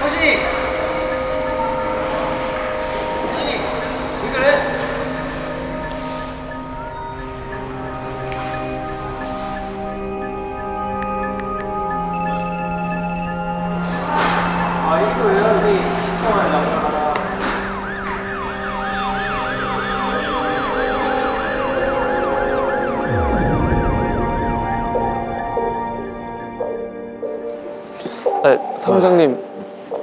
호시! 아니, 왜 그래? 아, 이거예요? 여기 시청하려고. 네, 사무장님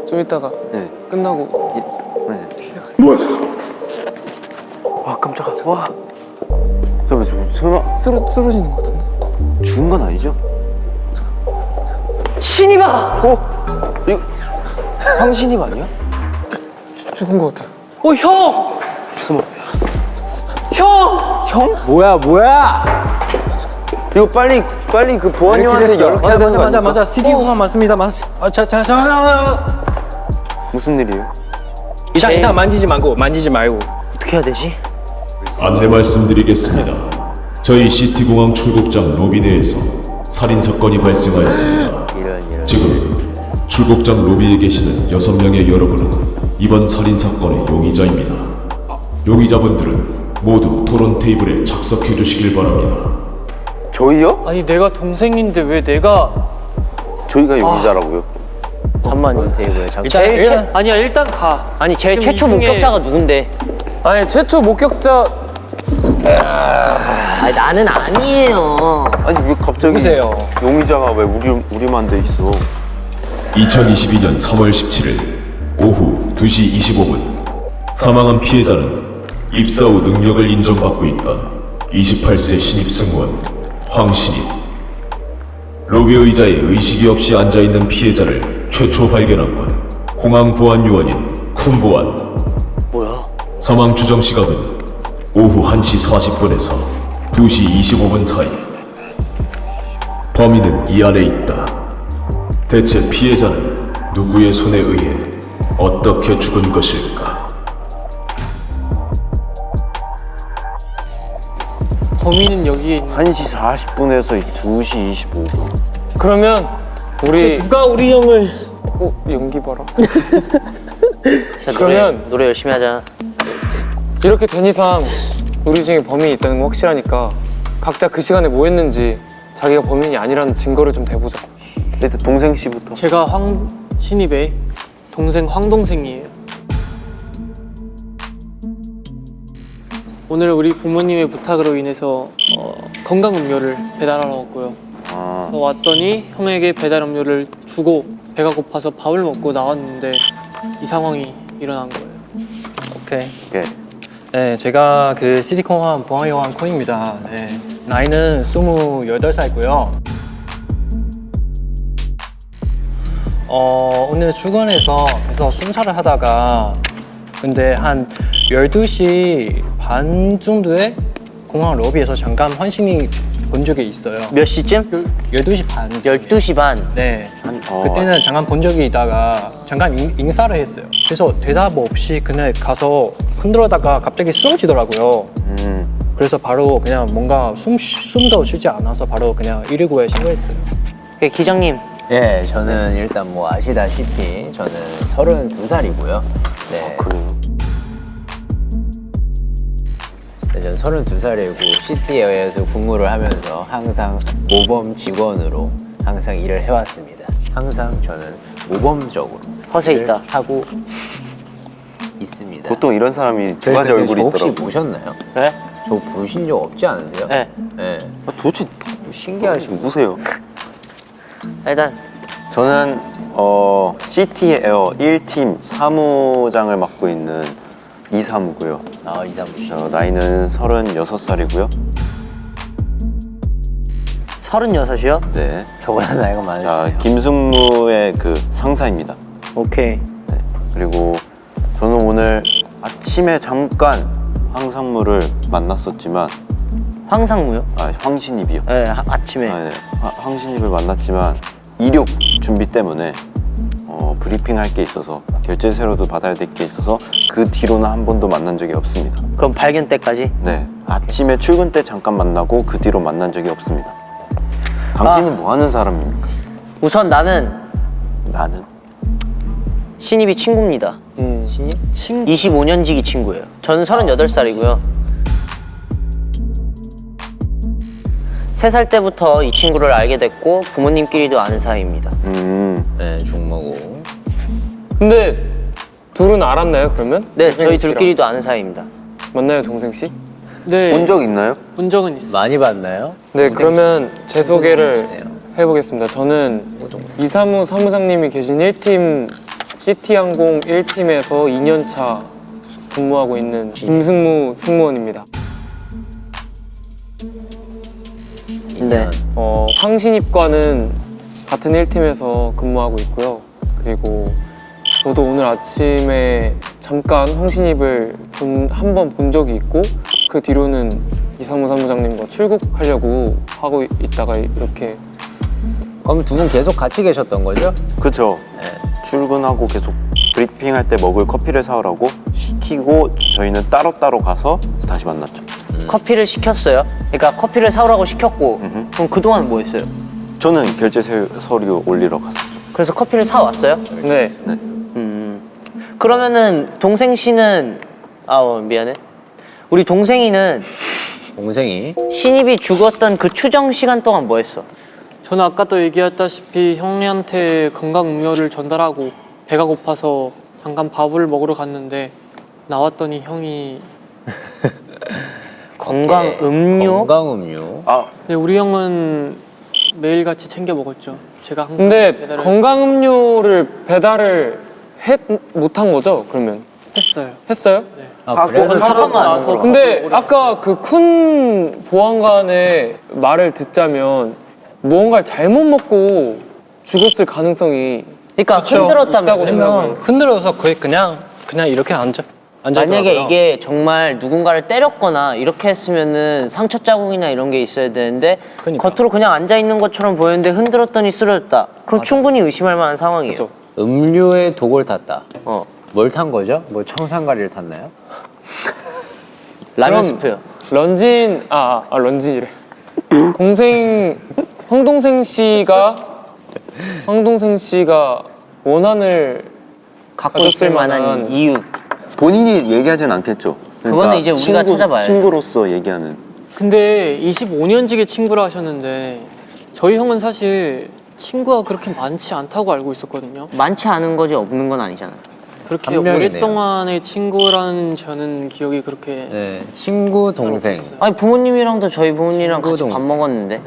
좀 이따가 네. 끝나고 네. 뭐야? 아 깜짝아. 와. 잠깐만 설마 쓰러지는 것 같은데? 죽은 건 아니죠? 신이봐! 이거 황신입 아니야? 죽은 것 같아요. 형! 잠깐만. 형! 형? 뭐야? 이거 빨리 그 보안용한테 연락해야 되는 거 아닙니까? 맞아. CD 공항 맞습니다. 무슨 일이에요? 일단 만지지 말고. 어떻게 해야 되지? 안내 말씀드리겠습니다. 저희 시티공항 출국장 로비 내에서 살인사건이 발생하였습니다. 이런. 지금 출국장 로비에 계시는 6명의 여러분은 이번 살인사건의 용의자입니다. 용의자분들은 모두 토론 테이블에 착석해 주시길 바랍니다. 저희요? 아니 내가 동생인데 왜 내가 저희가 용의자라고요? 잠깐만요. 테이블에 아니야 일단 가. 아니 제일 지금 최초 이 중에- 목격자가 누군데? 아니 최초 목격자 아니 나는 아니에요. 아니 왜 갑자기 누구세요? 용의자가 왜 우리만 돼 있어? 2022년 3월 17일 오후 2시 25분 사망한 피해자는 입사 후 능력을 인정받고 있던 28세 신입 승무원 황신입. 로비 의자에 의식이 없이 앉아있는 피해자를 최초 발견한 건 공항 보안요원인 쿤보안. 뭐야? 사망 추정 시각은 오후 1시 40분에서 2시 25분 사이. 범인은 이 안에 있다. 대체 피해자는 누구의 손에 의해 어떻게 죽은 것일까? 범인은 여기에 있는. 1시 40분에서 2시 25분. 그러면 우리 누가 우리 형을? 연기 봐라. 자, 그러면- 노래 열심히 하자. 이렇게 된 이상 우리 중에 범인이 있다는 건 확실하니까 각자 그 시간에 뭐 했는지 자기가 범인이 아니라는 증거를 좀 대보자. 일단 동생 씨부터. 제가 황신입의 동생 황동생이에요. 오늘 우리 부모님의 부탁으로 인해서 건강 음료를 배달하러 왔고요. 아, 그래서 왔더니 형에게 배달 음료를 주고 배가 고파서 밥을 먹고 나왔는데 이 상황이 일어난 거예요. 오케이. 예. 네, 제가 그 시티공항 보안요원 콘입니다. 네, 나이는 28살이고요. 오늘 출근해서 그래서 순찰을 하다가 근데 한 12시 반 정도에 공항 로비에서 잠깐 환신이 본 적이 있어요. 몇 시쯤? 12시 반. 12시 반. 네. 그때는 잠깐 본 적이 있다가 잠깐 인사를 했어요. 그래서 대답 없이 그냥 가서 흔들어다가 갑자기 쓰러지더라고요. 그래서 바로 그냥 뭔가 숨도 쉬지 않아서 바로 그냥 119에 신고했어요. 기장님. 예, 저는 일단 뭐 아시다시피 저는 32살이고요. 네. 그래요? 네, 저는 32살이고 시티에어에서 근무를 하면서 항상 모범 직원으로 항상 일을 해왔습니다. 항상 저는 모범적으로 허세 일을 있다. 하고 있습니다. 보통 이런 사람이 두 저희 가지 근데 얼굴이 저 혹시 있더라고. 보셨나요? 네? 저 보신 적 없지 않으세요? 네. 네. 아, 도대체 신기하시고 누구세요? 일단 저는 시티에어 1팀 사무장을 맡고 있는 이사무고요. 이사무 씨. 나이는 36살이고요. 36이요? 네. 저보다 나이가 많으시네요. 자, 김승무의 그 상사입니다. 오케이. 네. 그리고 저는 오늘 아침에 잠깐 황상무를 만났었지만 황상무요? 황신입이요. 네, 아침에. 네. 황신입을 만났지만 이륙 준비 때문에 브리핑할 게 있어서 결제서류도 받아야 될 게 있어서 그 뒤로는 한 번도 만난 적이 없습니다. 그럼 발견 때까지? 네. 아침에 출근 때 잠깐 만나고 그 뒤로 만난 적이 없습니다. 당신은 뭐 하는 사람입니까? 우선 나는 나는 신입이 친구입니다. 신입? 25년지기 친구예요. 저는 38살이고요. 3살 때부터 이 친구를 알게 됐고 부모님끼리도 아는 사이입니다. 네, 종모고. 근데 둘은 알았나요 그러면? 네, 동생 저희 씨랑? 둘끼리도 아는 사이입니다. 맞나요 동생 씨? 네, 본 적 있나요? 본 적은 있어요. 많이 봤나요? 네, 그러면 제 소개를 네. 해보겠습니다. 저는 이사무 사무장님이 계신 1팀 CT항공 1팀에서 2년차 근무하고 있는 김승무 승무원입니다. 네. 황신입과는 같은 1팀에서 근무하고 있고요. 그리고 저도 오늘 아침에 잠깐 황신입을 한 번 본 적이 있고 그 뒤로는 이사무 사무장님과 출국하려고 하고 있다가 이렇게 그럼 두 분 계속 같이 계셨던 거죠? 그쵸. 출근하고 계속 브리핑할 때 먹을 커피를 사오라고 시키고 저희는 따로따로 가서 다시 만났죠. 커피를 시켰어요. 그러니까 커피를 사오라고 시켰고 그럼 그동안 뭐 했어요? 저는 결제 서류 올리러 갔었죠. 그래서 커피를 사왔어요? 네. 그러면은 동생 씨는 미안해. 우리 동생이는 동생이 신입이 죽었던 그 추정 시간 동안 뭐 했어? 저는 아까도 얘기했다시피 형님한테 건강 음료를 전달하고 배가 고파서 잠깐 밥을 먹으러 갔는데 나왔더니 형이 건강 음료? 건강 음료. 네, 우리 형은 매일 같이 챙겨 먹었죠. 제가 항상 근데 배달을 건강음료를 배달을 못한 거죠? 그러면 했어요. 했어요? 그래서 잠깐만. 나서 근데 아까 그 큰 보안관의 말을 듣자면 무언가를 잘못 먹고 죽었을 가능성이 그러니까 있다고 흔들었다면서요. 생각을. 흔들어서 거의 그냥 이렇게 앉아 만약에 있더라고요. 이게 정말 누군가를 때렸거나 이렇게 했으면은 상처 자국이나 이런 게 있어야 되는데 그러니까. 겉으로 그냥 앉아 있는 것처럼 보였는데 흔들었더니 쓰러졌다. 그럼 충분히 의심할 만한 상황이에요. 그렇죠. 음료에 독을 탔다. 어. 뭘 탄 거죠? 뭐 청산가리를 탔나요? 라면 그럼 스프요. 런쥔 런쥔이래. 황동생 씨가 원한을 갖고 있을 만한 이유. 본인이 얘기하진 않겠죠. 그거는 이제 우리가 찾아봐야죠. 친구로서 얘기하는. 근데 25년지기 친구라 하셨는데 저희 형은 사실 친구가 그렇게 많지 않다고 알고 있었거든요. 많지 않은 거지 없는 건 아니잖아. 그렇게 한 명이네요. 오랫동안의 친구라는 저는 기억이 그렇게 네, 친구 동생. 아니 부모님이랑도 저희 부모님이랑 같이 친구 밥 동생. 먹었는데.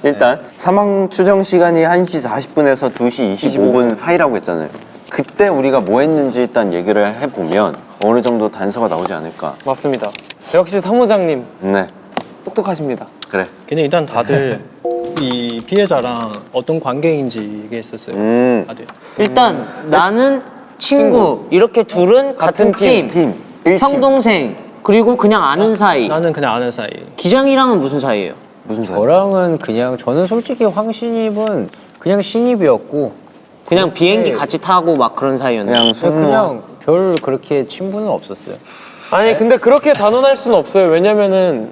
일단 사망 추정 시간이 1시 40분에서 2시 25분 사이라고 했잖아요. 그때 우리가 뭐 했는지 일단 얘기를 해보면 어느 정도 단서가 나오지 않을까. 맞습니다. 역시 사무장님 네, 똑똑하십니다. 그래. 근데 일단 다들 이 피해자랑 어떤 관계인지 얘기했었어요. 다들. 일단 나는 친구 이렇게 둘은 같은 팀. 형 동생 그리고 그냥 아는 사이. 나는 그냥 아는 사이. 기장이랑은 무슨 사이예요? 무슨 사이? 저랑은 그냥 저는 솔직히 황신입은 그냥 신입이었고 그냥 비행기 같이 타고 막 그런 사이였나? 그냥 승무원. 그냥 별 그렇게 친분은 없었어요. 아니 근데 그렇게 단언할 수는 없어요. 왜냐면은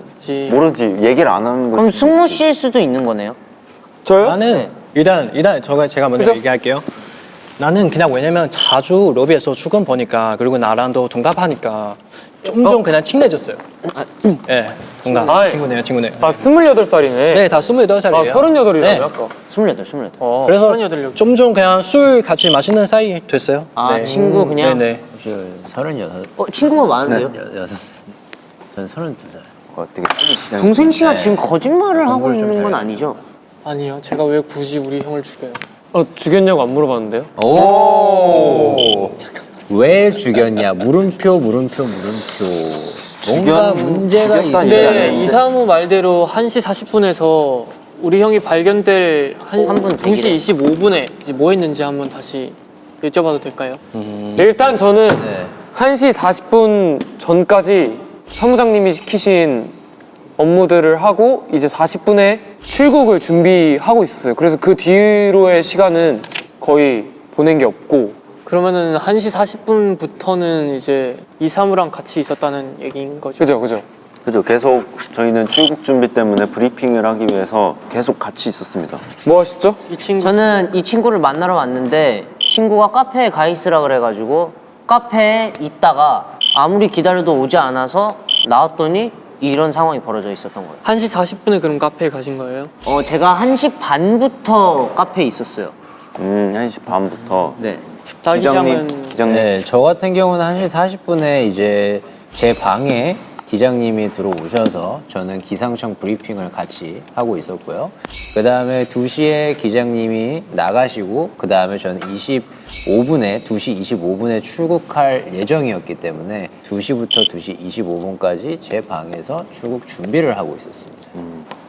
모르지. 얘기를 안 하는 그럼 거지. 승무 씨일 수도 있는 거네요. 저요? 나는 일단 제가 먼저 그죠? 얘기할게요. 나는 그냥 왜냐면 자주 로비에서 출근 보니까 그리고 나랑도 동갑하니까 좀 그냥 친해졌어요. 네, 동갑 아이. 친구네요. 28살이네. 네, 다 28살이에요. 38이라며 네. 아까. 28. 그래서 38. 좀 그냥 술 같이 마시는 사이 됐어요. 아, 친구 그냥? 네네. 혹시 36, 친구가 많은데요? 6살. 전 32살. 되게 빨리 기장. 동생 씨가 지금 거짓말을 하고 공부를 좀 있는 건 잘해요. 아니죠? 아니요. 제가 왜 굳이 우리 형을 죽여요? 죽였냐고 안 물어봤는데요? 오! 왜 죽였냐? 물음표. 뭔가 문제가 죽였다, 있어요. 이게 네, 아닌데. 이사무 말대로 1시 40분에서 우리 형이 발견될 3분 2시 25분에 이제 뭐 했는지 한번 다시 여쭤봐도 될까요? 일단 저는 네. 1시 40분 전까지 사무장님이 시키신 업무들을 하고 이제 40분에 출국을 준비하고 있었어요. 그래서 그 뒤로의 시간은 거의 보낸 게 없고 그러면은 1시 40분부터는 이제 이사무랑 같이 있었다는 얘기인 거죠? 그죠. 그죠. 계속 저희는 출국 준비 때문에 브리핑을 하기 위해서 계속 같이 있었습니다. 뭐 하셨죠? 이 친구 저는 이 친구를 만나러 왔는데 친구가 카페에 가 있으라 그래가지고 카페에 있다가 아무리 기다려도 오지 않아서 나왔더니 이런 상황이 벌어져 있었던 거예요. 1시 40분에 그럼 카페에 가신 거예요? 제가 1시 반부터 카페에 있었어요. 1시 반부터. 네. 나 기장은 기장님. 네, 저 같은 경우는 1시 40분에 이제 제 방에 기장님이 들어오셔서 저는 기상청 브리핑을 같이 하고 있었고요. 그 다음에 2시에 기장님이 나가시고 그 다음에 저는 2시 25분에 출국할 예정이었기 때문에 2시부터 2시 25분까지 제 방에서 출국 준비를 하고 있었습니다.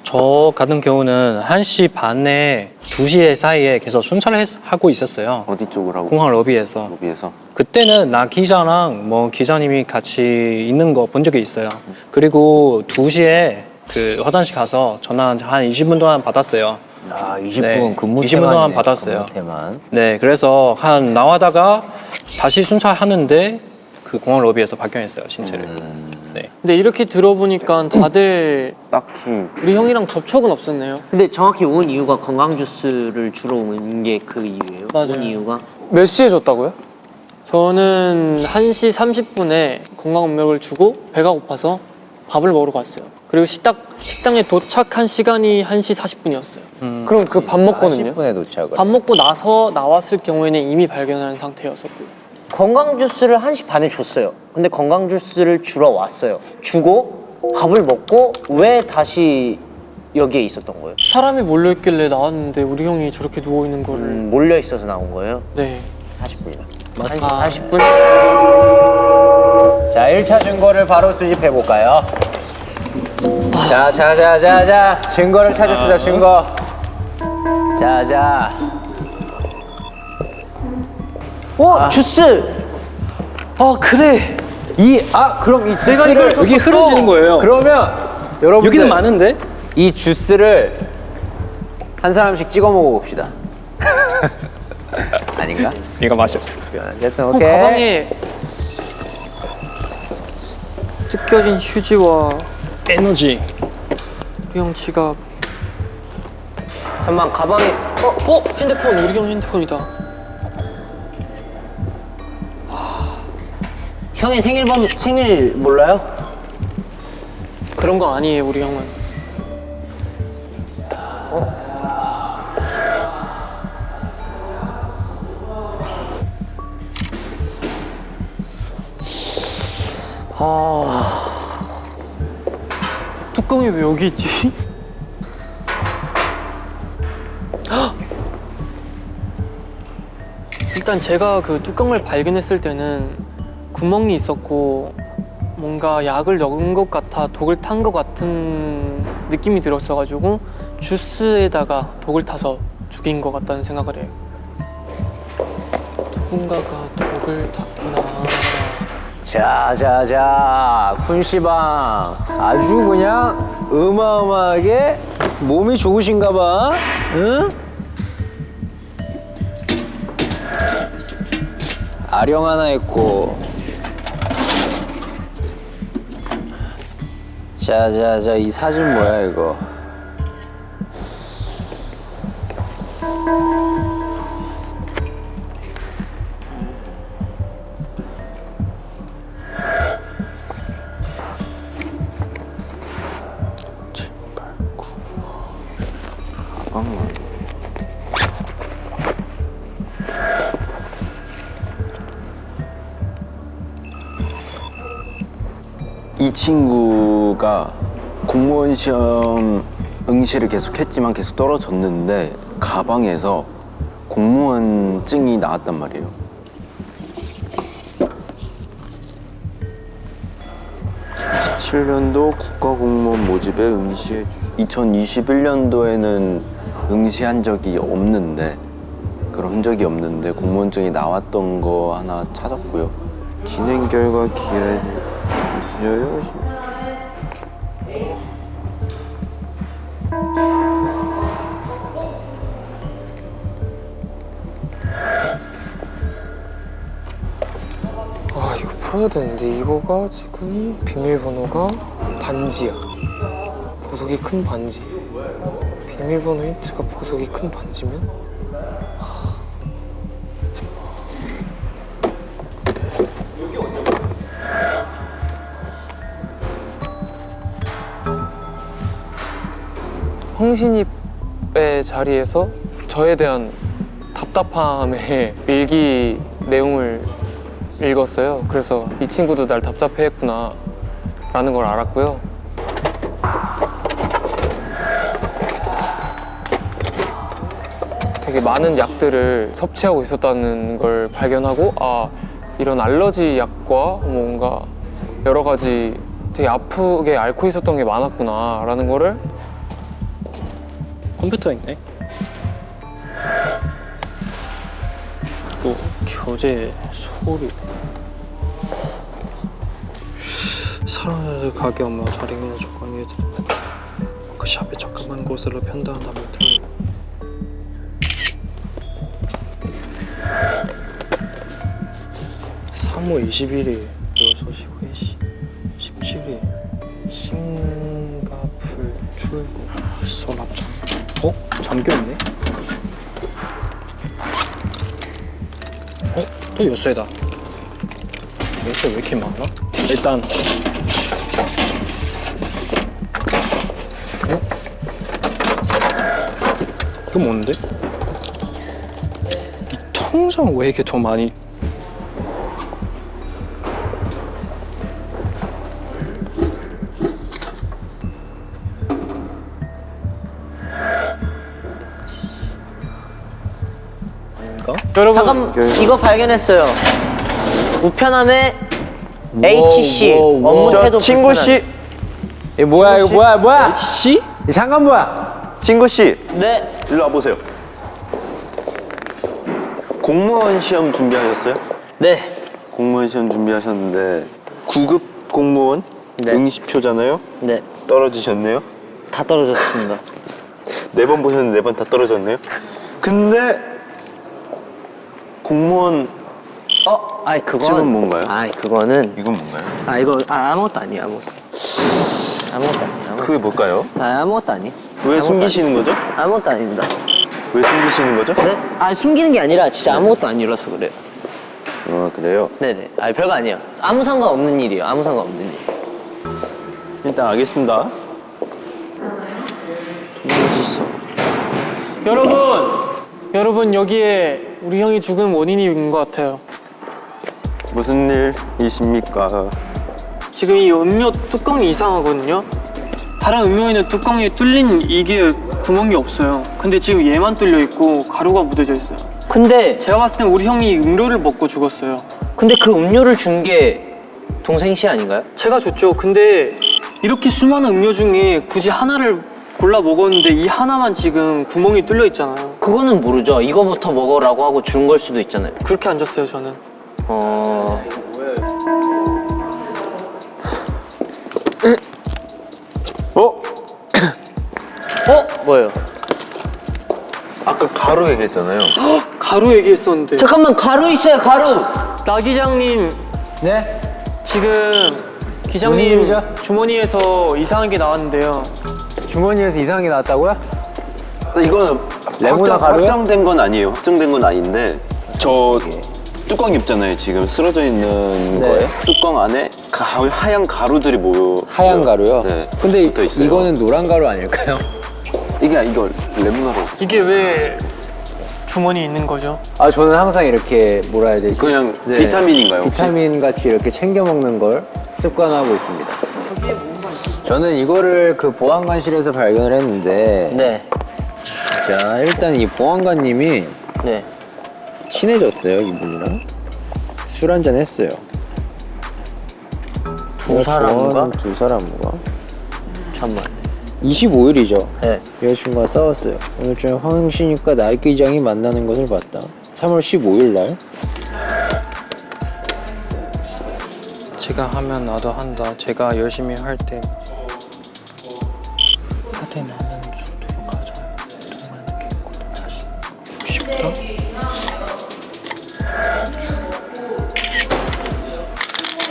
저 같은 경우는 1시 반에 2시 사이에 계속 순찰을 하고 있었어요. 어디 쪽으로 하고? 공항 로비에서. 로비에서. 그때는 나 기자랑 뭐 기자님이 같이 있는 거 본 적이 있어요. 그리고 2시에 그 화장실 가서 전화 한 20분 동안 받았어요. 아, 20분 네, 근무 20분 동안 태만이네요. 받았어요. 근무 태만. 네, 그래서 한 나와다가 다시 순찰하는데 그 공항 로비에서 발견했어요, 신체를. 네. 근데 이렇게 들어보니까 다들 딱히 우리 형이랑 접촉은 없었네요. 근데 정확히 온 이유가 건강 주스를 주러 온 게 그 이유예요? 맞아요. 온 이유가? 몇 시에 줬다고요? 저는 1시 30분에 건강 음료를 주고 배가 고파서 밥을 먹으러 갔어요. 그리고 식당에 도착한 시간이 1시 40분이었어요. 그럼 그 밥 먹고는요? 40분에 도착을. 밥 먹고 나서 나왔을 경우에는 이미 발견한 상태였었고요. 건강 주스를 1시 반에 줬어요. 근데 건강 주스를 주러 왔어요. 주고 밥을 먹고 왜 다시 여기에 있었던 거예요? 사람이 몰려있길래 나왔는데 우리 형이 저렇게 누워있는 거를 몰려 있어서 나온 거예요? 네. 40분이나. 1시 40분? 자, 1차 증거를 바로 수집해 볼까요? 자, 증거를 찾읍시다, 증거. 자. 주스! 그래. 그럼 이 내가 이걸 주스를 줬었어. 여기 흐려지는 거예요. 그러면 여러분들 여기는 많은데? 이 주스를 한 사람씩 찍어 먹어 봅시다. 아닌가? 이거 맛이 없어. 어쨌든 오케이. 가방에 뜯겨진 휴지와 에너지. 우리 형 지갑. 잠깐만, 가방에 핸드폰. 우리 형 핸드폰이다. 형의 생일 몰라요? 그런 거 아니에요, 우리 형은. 뚜껑이 왜 여기 있지? 일단 제가 그 뚜껑을 발견했을 때는 구멍이 있었고 뭔가 약을 넣은 것 같아 독을 탄 것 같은 느낌이 들었어가지고 주스에다가 독을 타서 죽인 것 같다는 생각을 해요. 누군가가 독을 탔구나. 자, 쿤씨방 아주 그냥 어마어마하게 몸이 좋으신가 봐. 응? 아령 하나 했고. 자, 이 사진 뭐야 이거? 이 친구가 공무원 시험 응시를 계속 했지만 계속 떨어졌는데 가방에서 공무원증이 나왔단 말이에요. 17년도 국가공무원 모집에 응시해 2021년도에는 응시한 적이 없는데 그런 흔적이 없는데 공무원증이 나왔던 거 하나 찾았고요. 진행 결과 기하여요. 이거 풀어야 되는데 이거가 지금 비밀번호가 반지야. 보석이 큰 반지. 비밀번호 힌트가 보석이 큰 반지면 황신입의 자리에서 저에 대한 답답함의 일기 내용을 읽었어요. 그래서 이 친구도 날 답답해했구나 라는 걸 알았고요. 되게 많은 약들을 섭취하고 있었다는 걸 발견하고, 아, 이런 알러지 약과 뭔가 여러 가지 되게 아프게 앓고 있었던 게 많았구나 라는 거를. 컴퓨터 있네. 또 교재 소리. 사람들 가게 엄마 자리는 조건이 그 샵에 적합한 곳으로 편다한다면 등. (3월 21일) 6시 회시 17일 싱가풀 출국 수납장. 어? 잠겨있네? 어? 또 열쇠다. 열쇠 왜 이렇게 많아? 일단 어? 이거 뭔데? 이 통장 왜 이렇게 더 많이. 여러분 잠깐 이거 발견했어요. 우편함에 HC 업무 태도 친구 불편함. 씨, 이거 뭐야 이거 뭐야? 씨? 잠깐 뭐야? 친구 씨, 네. 일로 와보세요. 공무원 시험 준비하셨어요? 네. 공무원 시험 준비하셨는데 9급 공무원 네. 응시표잖아요. 네. 떨어지셨네요. 다 떨어졌습니다. 4번 보셨는데 4번 다 떨어졌네요. 근데 공무원 아이 그건 지금 뭔가요? 아이 그거는 이건 뭔가요? 이거 아무것도 아니에요. 아무것도 아니에요. 그게 뭘까요? 아무것도 아니. 왜 숨기시는 거죠? 아무것도 아닙니다. 왜 숨기시는 거죠? 네? 숨기는 게 아니라 진짜 아무것도 아니라서 그래요. 그래요? 네네. 별거 아니에요. 아무 상관없는 일이에요. 아무 상관없는 일. 일단 알겠습니다. 여러분 여기에 우리 형이 죽은 원인이 있는 것 같아요. 무슨 일이십니까? 지금 이 음료 뚜껑이 이상하거든요. 다른 음료에는 뚜껑이 뚫린 이게 구멍이 없어요. 근데 지금 얘만 뚫려 있고 가루가 묻어져 있어요. 근데 제가 봤을 땐 우리 형이 음료를 먹고 죽었어요. 그 음료를 준 게 동생 씨 아닌가요? 제가 줬죠. 근데 이렇게 수많은 음료 중에 굳이 하나를 골라 먹었는데 이 하나만 지금 구멍이 뚫려 있잖아요. 그거는 모르죠. 이거부터 먹으라고 하고 준 걸 수도 있잖아요. 그렇게 안 줬어요, 저는. 뭐예요? 아까 가루 얘기했잖아요. 가루 얘기했었는데. 잠깐만, 가루 있어요, 가루! 나 기장님, 네? 지금 무슨 기장님 일이죠? 주머니에서 이상한 게 나왔는데요. 주머니에서 이상한 게 나왔다고요? 이거는 레모나 가루요? 확정된 건 아니에요. 확정된 건 아닌데 저 뚜껑이 없잖아요. 지금 쓰러져 있는 네. 거에 뚜껑 안에 하얀 가루들이 모여. 하얀 가루요? 네. 근데 붙어 있어요. 이거는 노란 가루 아닐까요? 이거 레모나로 이게 왜 주머니에 있는 거죠? 저는 항상 이렇게 뭐라 해야 되지? 그냥 비타민인가요, 혹시? 비타민 같이 이렇게 챙겨 먹는 걸 습관하고 있습니다. 저는 이거를 그 보안관실에서 발견을 했는데 네. 자, 일단 이 보안관님이 네. 친해졌어요, 이분이랑. 술 한잔 했어요. 두 사람과? 두 사람과. 잠깐만. 25일이죠. 네. 여자친구와 싸웠어요. 오늘 저녁 황신익과 나 기장이 만나는 것을 봤다. 3월 15일 날. 제가 하면 나도 한다. 제가 열심히 할 때 나는 주도록 가자. 정말 느끼고 다시 싶다.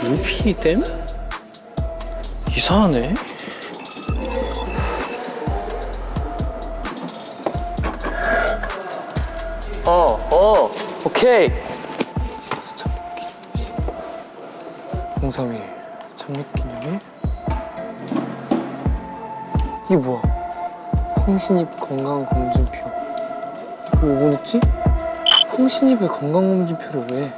루피댐? 이상하네. 오케이. 03일 참립기념일? 이게 뭐야? 황신입 건강검진표. 이거 왜 보냈지? 황신입의 건강검진표를 왜?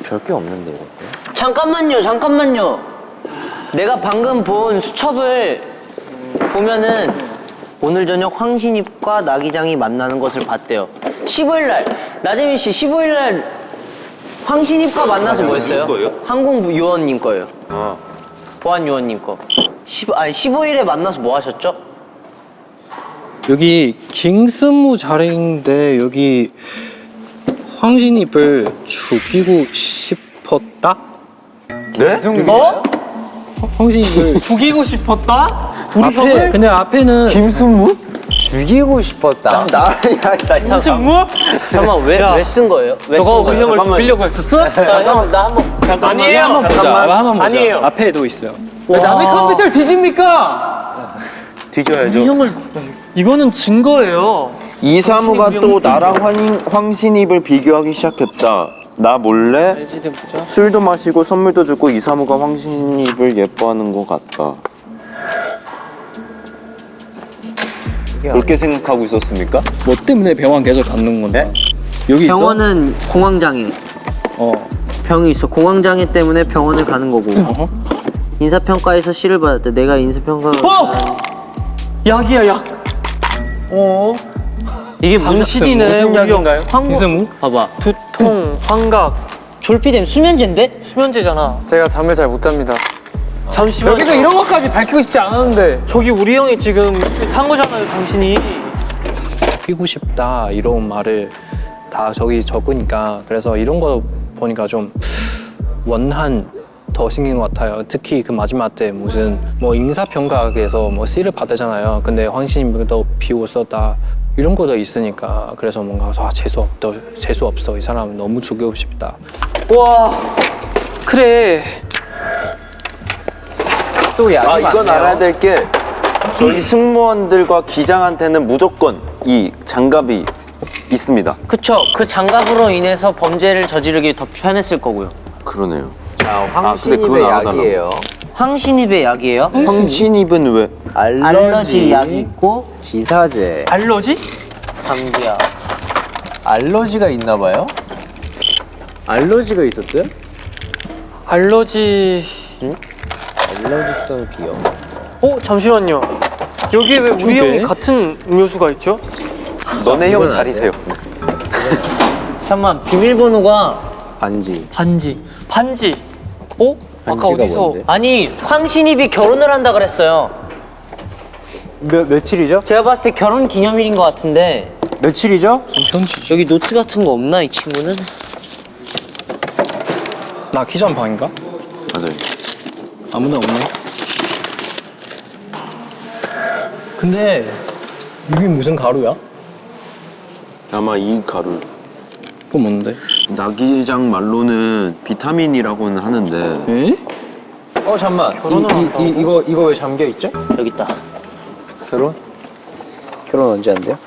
별게 없는데 이것도. 잠깐만요. 내가 방금 본 수첩을 보면은 오늘 저녁 황신입과 나기장이 만나는 것을 봤대요. 15일 날 나재민 씨 15일 날 황신입과 만나서 뭐 했어요? 항공요원님 거예요. 보안요원님 거. 15일에 만나서 뭐 하셨죠? 여기 김승무 자리인데 여기 황신입을 죽이고 싶었다? 네? 어? 황신입을 죽이고 싶었다? 앞에 근데 앞에는 김순무? 죽이고 싶었다. 김승무? 잠깐만 왜 쓴 거예요? 왜 쓴 너가 거예요? 운영을 죽이려고 했었어? 나 한번 아니에요. 한번 보자. 아니에요. 앞에도 있어요. 왜 남의 컴퓨터를 뒤집니까? 뒤져야죠. 운영을 이거는 증거예요. 이사무가 또 나랑 황신입을 비교하기 시작했다. 나 몰래 LGD 보자. 술도 마시고 선물도 주고 이사무가 황신입을 예뻐하는 것 같다. 그렇게 생각하고 있었습니까? 뭐 때문에 병원 계속 갖는 건데? 여기 병원은 공황장애. 병이 있어. 공황장애 때문에 병원을 가는 거고. 인사평가에서 C를 받았대. 내가 인사평가. 약이야 약. 이게 당신이네. 무슨 약인가요? 이승무? 봐봐. 두통, 환각, 졸피뎀 수면제인데? 수면제잖아. 제가 잠을 잘 못 잡니다. 잠시만. 여기서 이런 것까지 밝히고 싶지 않았는데. 저기 우리 형이 지금 탄 거잖아요, 당신이. 피고 싶다 이런 말을 다 저기 적으니까 그래서 이런 거 보니까 좀 원한 더 생긴 것 같아요. 특히 그 마지막 때 무슨 뭐 인사평가에서 뭐 C를 받았잖아요. 근데 황신입도 비웃었다 이런 것도 있으니까 그래서 뭔가 재수 없어 이 사람 너무 죽이고 싶다. 와, 그래. 또 약이 이건 많네요. 알아야 될 게 저희 승무원들과 기장한테는 무조건 이 장갑이 있습니다. 그쵸. 그 장갑으로 인해서 범죄를 저지르기 더 편했을 거고요. 그러네요. 자, 근데 황신입의 그건 알아달라고. 약이에요. 황신입의 약이에요? 황신입은 왜? 알러지 약이 있고 지사제, 알러지? 감기약. 알러지가 있나 봐요? 알러지가 있었어요? 알러지. 알러지성 비염. 잠시만요. 여기에 왜 우리 형이 같은 음료수가 있죠? 너네 형 자리세요. 잠깐만 비밀번호가 반지. 반지. 아까 반지가 어디서? 뭔데? 아니 황신입이 결혼을 한다 그랬어요. 며칠이죠? 제가 봤을 때 결혼 기념일인 것 같은데 며칠이죠? 여기 노트 같은 거 없나 이 친구는? 나 기장 방인가? 맞아요. 아무나 없네. 근데 이게 무슨 가루야? 아마 이 가루. 그거 뭔데? 나기장 말로는 비타민이라고는 하는데 에? 잠만. 이거 왜 잠겨 있죠? 여기 있다. 결혼 언제 한대요?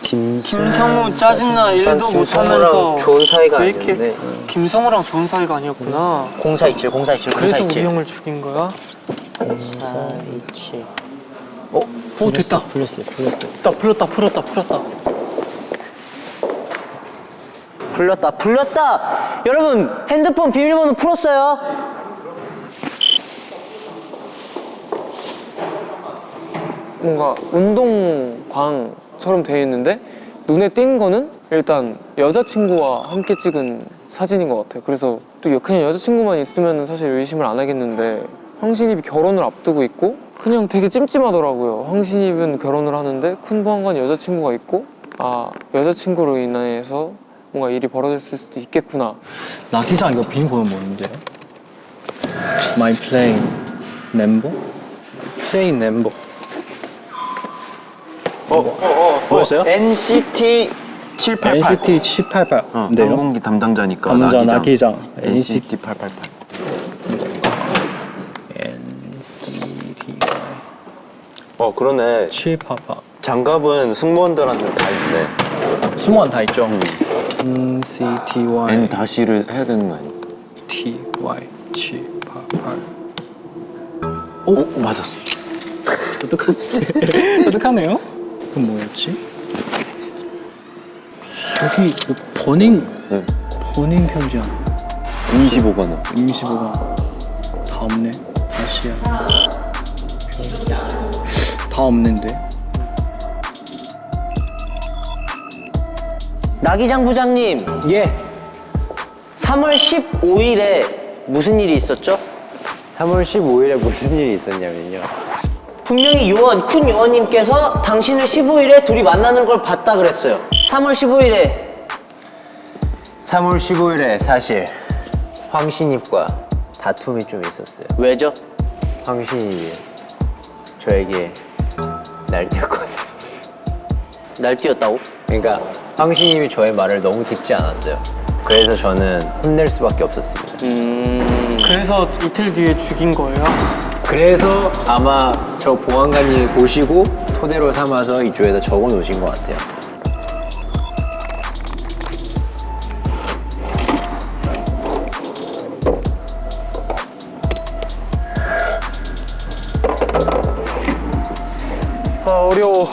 김성우 짜증나 일도 못하면서 좋은 사이가 왜 이렇게 아니었는데 김성우랑 좋은 사이가 아니었구나. 0427 그래서 우리 형을 죽인 거야? 0427 됐다. 풀렸어요. 풀렸다. 여러분 핸드폰 비밀번호 풀었어요. 뭔가 운동광처럼 돼 있는데 눈에 띈 거는 일단 여자친구와 함께 찍은 사진인 것 같아요. 그래서 또 그냥 여자친구만 있으면 사실 의심을 안 하겠는데 황신입이 결혼을 앞두고 있고 그냥 되게 찜찜하더라고요. 황신입은 결혼을 하는데 큰 보안관 여자친구가 있고 여자친구로 인해서 뭔가 일이 벌어졌을 수도 있겠구나. 나 기장 이거 비밀번호 뭔데? My plane number? plane number. 뭐였어요? NCT 788. NCT 788. 네요. 항공기 담당자니까 담당 나기장. 나기장. NCT 888. 그러네. 788. 장갑은 승무원들한테 다 있네. 승무원 다 있죠? CTY N 다시를 해야 되는 거 아니야? TY 788. 맞았어. 어떡하네요? 그럼 뭐였지? 여기 뭐 버닝 편지 하나. 25번은. 25번 다 없네. 다시야. 다 없는데. 나기장 부장님. 예. 3월 15일에 무슨 일이 있었죠? 3월 15일에 무슨 일이 있었냐면요. 분명히 쿤 요원님께서 당신을 15일에 둘이 만나는 걸 봤다 그랬어요. 3월 15일에 사실 황신입과 다툼이 좀 있었어요. 왜죠? 황신입이 저에게 날뛰었거든요. 날뛰었다고? 그러니까 황신입이 저의 말을 너무 듣지 않았어요. 그래서 저는 혼낼 수밖에 없었습니다. 그래서 이틀 뒤에 죽인 거예요? 그래서 아마 저 보안관님이 보시고 토대로 삼아서 이쪽에다 적어 놓으신 것 같아요. 아, 어려워.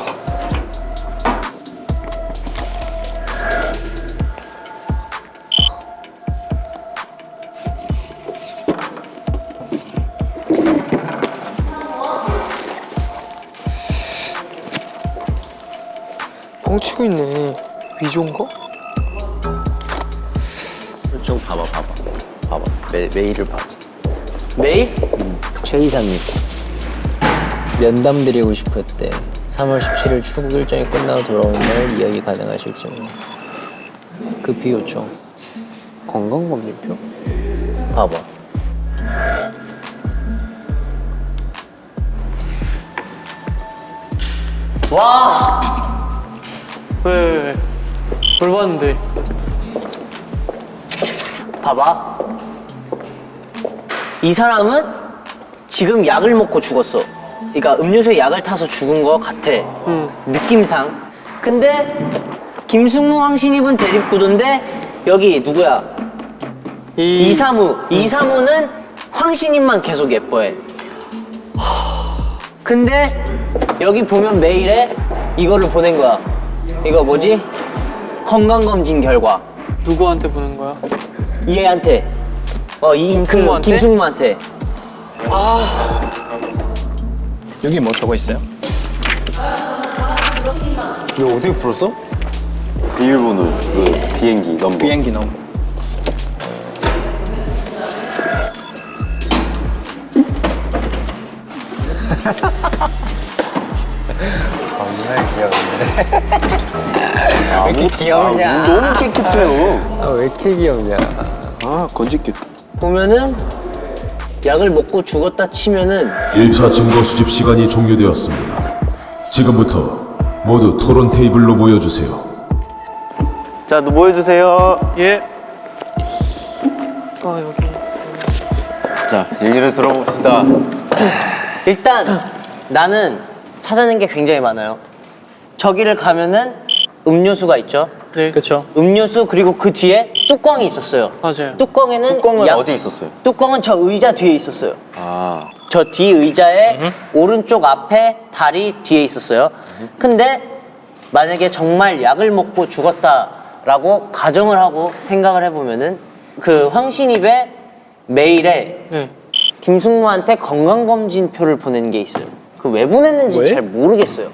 뻥치고 있네. 위조인가? 좀 봐봐. 메일을 봐봐. 메일? 최 이사님 면담 드리고 싶었대. 3월 17일 출국 일정이 끝나고 돌아오는 날 이야기 가능하실지. 급히 요청. 건강검진표? 봐봐. 와! 왜? 뭘 봤는데? 봐봐. 이 사람은 지금 약을 먹고 죽었어. 그러니까 음료수에 약을 타서 죽은 거 같아. 느낌상. 근데 김승무 황신입은 대립구도인데 여기 누구야? 이사무. 이사무는 황신입만 계속 예뻐해. 근데 여기 보면 메일에 이거를 보낸 거야. 이거 뭐지? 건강검진 결과. 누구한테 보낸 거야? 얘한테. 김승무한테? 김승무한테. 여기 뭐 적어 있어요? 너 어떻게 풀었어? 비밀번호, 그 비행기 넘버. 비행기 넘버. 왜 이렇게 귀엽냐? 너무 깨끗해요. 아, 왜 이렇게 귀엽냐? 아, 건질게. 보면은 약을 먹고 죽었다 치면은 1차 증거 수집 시간이 종료되었습니다. 지금부터 모두 토론 테이블로 모여주세요. 자, 너 모여주세요. 예. 아 여기. 자, 얘기를 들어봅시다. 일단 나는 찾아낸 게 굉장히 많아요. 저기를 가면은 음료수가 있죠. 네. 그렇죠. 음료수 그리고 그 뒤에 뚜껑이 있었어요. 맞아요. 뚜껑에는 뚜껑은 어디 있었어요? 뚜껑은 저 의자 뒤에 있었어요. 아, 저 뒤 의자의 오른쪽 앞에 다리 뒤에 있었어요. 근데 만약에 정말 약을 먹고 죽었다라고 가정을 하고 생각을 해보면은 그 황신입의 메일에 네. 김승무한테 건강검진표를 보낸 게 있어요. 그 왜 보냈는지 왜? 잘 모르겠어요.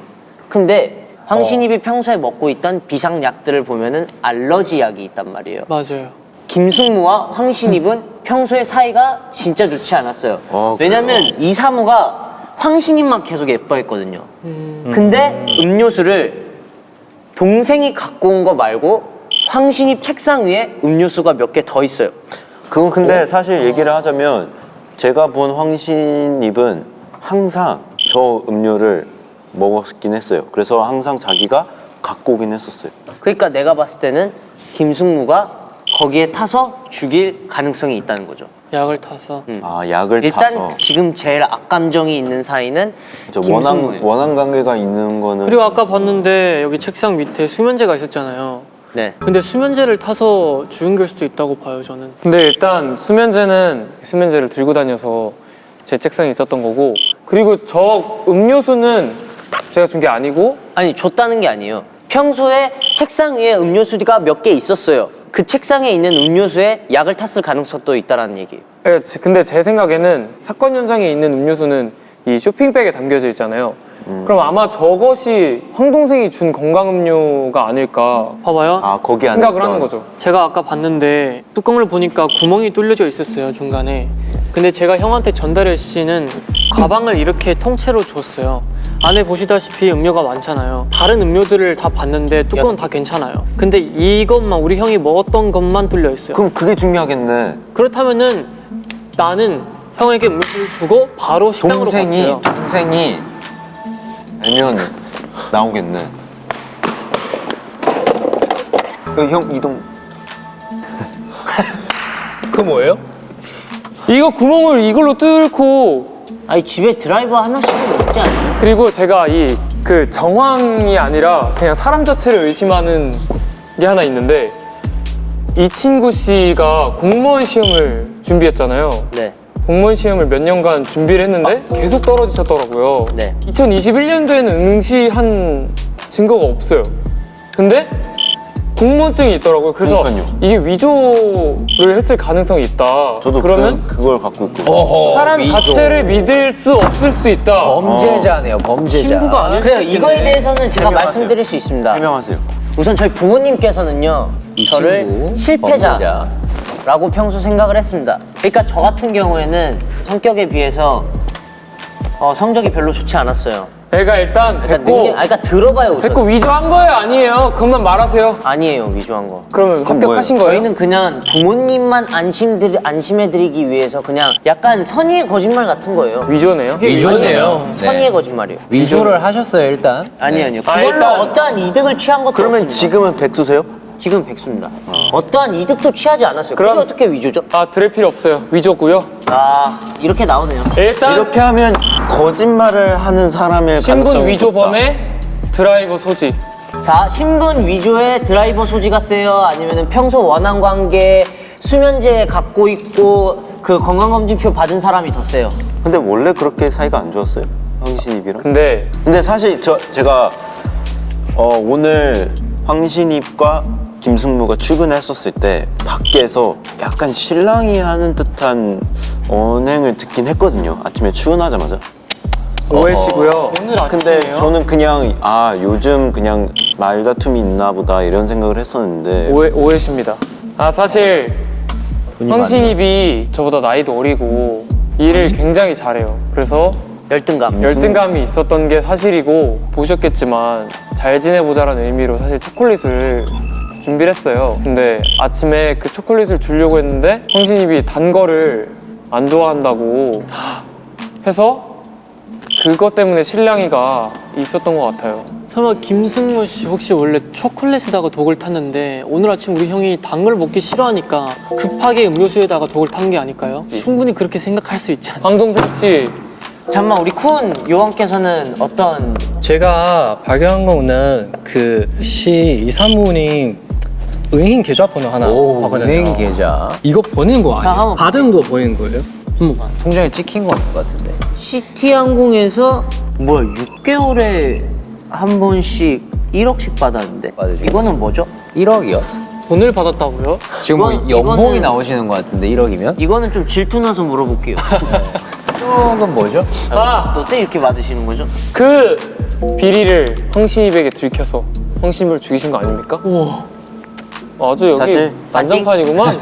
근데 황신입이 평소에 먹고 있던 비상약들을 보면은 알러지 약이 있단 말이에요. 맞아요. 김승무와 황신입은 평소에 사이가 진짜 좋지 않았어요. 왜냐면 이사무가 황신입만 계속 예뻐했거든요. 근데 음료수를 동생이 갖고 온 거 말고 황신입 책상 위에 음료수가 몇 개 더 있어요. 그건 근데 사실 얘기를 하자면 제가 본 황신입은 항상 저 음료를 먹었긴 했어요. 그래서 항상 자기가 갖고 오긴 했었어요. 그러니까 내가 봤을 때는 김승무가 거기에 타서 죽일 가능성이 있다는 거죠. 약을 타서. 아, 약을 일단 타서. 지금 제일 악감정이 있는 사이는 저 김승무예요. 원한 관계가 있는 거는 그리고 아까 봤는데 여기 책상 밑에 수면제가 있었잖아요. 네. 근데 수면제를 타서 죽은 걸 수도 있다고 봐요 저는. 근데 일단 수면제를 들고 다녀서 제 책상에 있었던 거고, 그리고 저 음료수는 제가 준 게 아니고 아니 줬다는 게 아니에요. 평소에 책상 위에 음료수가 몇 개 있었어요. 그 책상에 있는 음료수에 약을 탔을 가능성도 있다라는 얘기예요. 근데 제 생각에는 사건 현장에 있는 음료수는 이 쇼핑백에 담겨져 있잖아요. 그럼 아마 저것이 황 동생이 준 건강음료가 아닐까 봐봐요. 아 거기 안에 생각을 있던- 하는 거죠. 제가 아까 봤는데 뚜껑을 보니까 구멍이 뚫려져 있었어요, 중간에. 근데 제가 형한테 전달할 시는 가방을 이렇게 통째로 줬어요. 안에 보시다시피 음료가 많잖아요. 다른 음료들을 다 봤는데 뚜껑은 다 괜찮아요. 근데 이것만, 우리 형이 먹었던 것만 뚫려 있어요. 그럼 그게 중요하겠네. 그렇다면은 나는 형에게 음료수를 주고 바로 식당으로 갔어요. 동생이 알면 나오겠네. 형 이동. 그 뭐예요? 이거 구멍을 이걸로 뚫고, 아니 집에 드라이버 하나씩은 있지 않아요? 그리고 제가 이 그 정황이 아니라 그냥 사람 자체를 의심하는 게 하나 있는데, 이 친구 씨가 공무원 시험을 준비했잖아요. 네. 공무원 시험을 몇 년간 준비를 했는데 계속 떨어지셨더라고요. 네. 2021년도에는 응시한 증거가 없어요. 근데 공무원증이 있더라고요. 그래서 그러니까요. 이게 위조를 했을 가능성이 있다. 저도 그러면 그걸 갖고 있고. 사람 자체를 믿을 수 없을 수도 있다. 범죄자네요, 범죄자. 친구가 아닐 그래요. 수도 이거에 있겠네. 대해서는 제가 해명하세요. 말씀드릴 수 있습니다. 해명하세요. 우선 저희 부모님께서는요, 이 저를 친구, 실패자라고 범죄자. 평소 생각을 했습니다. 그러니까 저 같은 경우에는 성격에 비해서 성적이 별로 좋지 않았어요. 애가 일단 됐고, 그러니까 들어봐요 우선. 됐고 위조한 거예요, 아니에요? 그것만 말하세요. 아니에요, 위조한 거. 그러면 합격하신 거예요? 저희는 그냥 부모님만 안심해드리기 위해서 그냥 약간 선의의 거짓말 같은 거예요. 위조네요. 위조네요. 선의의 거짓말이에요. 위조를 하셨어요, 일단. 아니요. 아, 그걸로 일단- 어떠한 이득을 취한 것도 그러면 없습니다. 지금은 백수세요? 지금 백수입니다. 어떠한 이득도 취하지 않았어요. 그럼- 그게 어떻게 위조죠? 들을 필요 없어요. 위조고요. 이렇게 나오네요. 일단 이렇게 하면 거짓말을 하는 사람일 신분 가능성이 위조범의 드라이버 소지. 자, 신분 위조에 드라이버 소지가 세요? 아니면 평소 원한 관계 수면제 갖고 있고 그 건강검진표 받은 사람이 더 세요? 근데 원래 그렇게 사이가 안 좋았어요? 황신입이랑? 근데 사실 제가 오늘 황신입과 김승무가 출근했었을 때 밖에서 약간 실랑이 하는 듯한 언행을 듣긴 했거든요. 아침에 출근하자마자. 오해시고요. 오늘 근데 아침에요? 저는 그냥 요즘 그냥 말다툼이 있나 보다 이런 생각을 했었는데 오해십니다. 사실 황신입이 저보다 나이도 어리고 일을 굉장히 잘해요. 그래서 열등감이 있었던 게 사실이고, 보셨겠지만 잘 지내보자라는 의미로 사실 초콜릿을 준비를 했어요. 근데 아침에 그 초콜릿을 주려고 했는데 황신입이 단 거를 안 좋아한다고 해서 그것 때문에 실랑이가 있었던 것 같아요. 설마 김승무 씨 혹시 원래 초콜릿에다가 독을 탔는데 오늘 아침 우리 형이 단 걸 먹기 싫어하니까 급하게 음료수에다가 독을 탄 게 아닐까요? 충분히 그렇게 생각할 수 있지 않나요? 황동석 씨, 잠깐만, 우리 쿤 요원께서는 어떤 제가 발견한 거는 그 시 이사모님 은행 계좌 번호 하나 오, 봤거든요. 은행 계좌. 이거 보낸 거 아니에요? 한번 받은 거 보낸 거예요? 통장에 찍힌 것 같은데. 시티항공에서 6개월에 한 번씩 1억씩 받았는데 맞아요. 이거는 뭐죠? 1억이요? 돈을 받았다고요? 지금 뭐 이거는- 연봉이 나오시는 것 같은데 1억이면? 이거는 좀 질투나서 물어볼게요. 1억은 뭐죠? 어때 이렇게 받으시는 거죠? 그 비리를 황신입에게 들켜서 황신입을 죽이신 거 아닙니까? 우와. 아주 여기 사실 난장판이구만.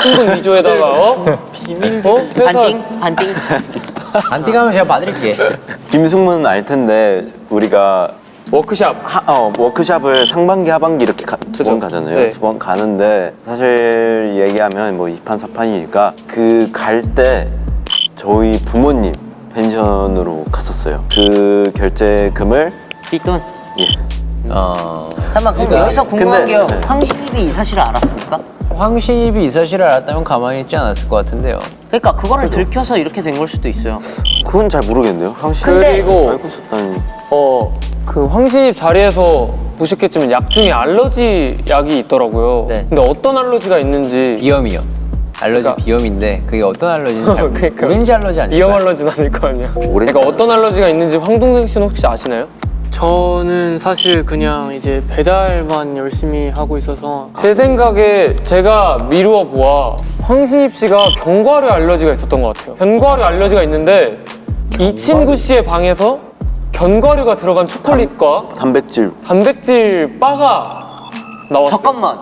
신분 위조에다가 비밀. 회사 반띵. 안티가면 제가 봐드릴게. 김승무는 알 텐데 우리가 워크샵. 워크샵을 상반기 하반기 이렇게 두 번 그죠. 가잖아요. 네. 두 번 가는데 사실 얘기하면 뭐 2판 4판이니까 그 갈 때 저희 부모님 펜션으로 갔었어요. 그 결제금을 뒷돈. 예. 잠깐만, 그럼 그러니까- 여기서 궁금한 근데- 게요. 네. 황신입이 이 사실을 알았습니까? 황신입이 이 사실을 알았다면 가만히 있지 않았을 것 같은데요. 그러니까 그거를 들켜서 이렇게 된 걸 수도 있어요. 그건 잘 모르겠네요. 황신 그리고 알고 있었다니. 그 황신입 자리에서 보셨겠지만 약 중에 알러지 약이 있더라고요. 네. 근데 어떤 알러지가 있는지 비염이요. 알러지 그러니까- 비염인데 그게 어떤 알러지인지 잘 모르겠어요. 그러니까. 오렌지 알러지 아닐까요? 비염 알러지는 아닐 거 아니야. 오렌지 그러니까 어떤 알러지가 있는지 황동생 씨는 혹시 아시나요? 저는 사실 그냥 이제 배달만 열심히 하고 있어서 제 생각에 제가 미루어 보아 황신입 씨가 견과류 알러지가 있었던 것 같아요. 견과류 알러지가 있는데 이 친구 씨의 방에서 견과류가 들어간 초콜릿과 단백질 바가 나왔어요. 잠깐만.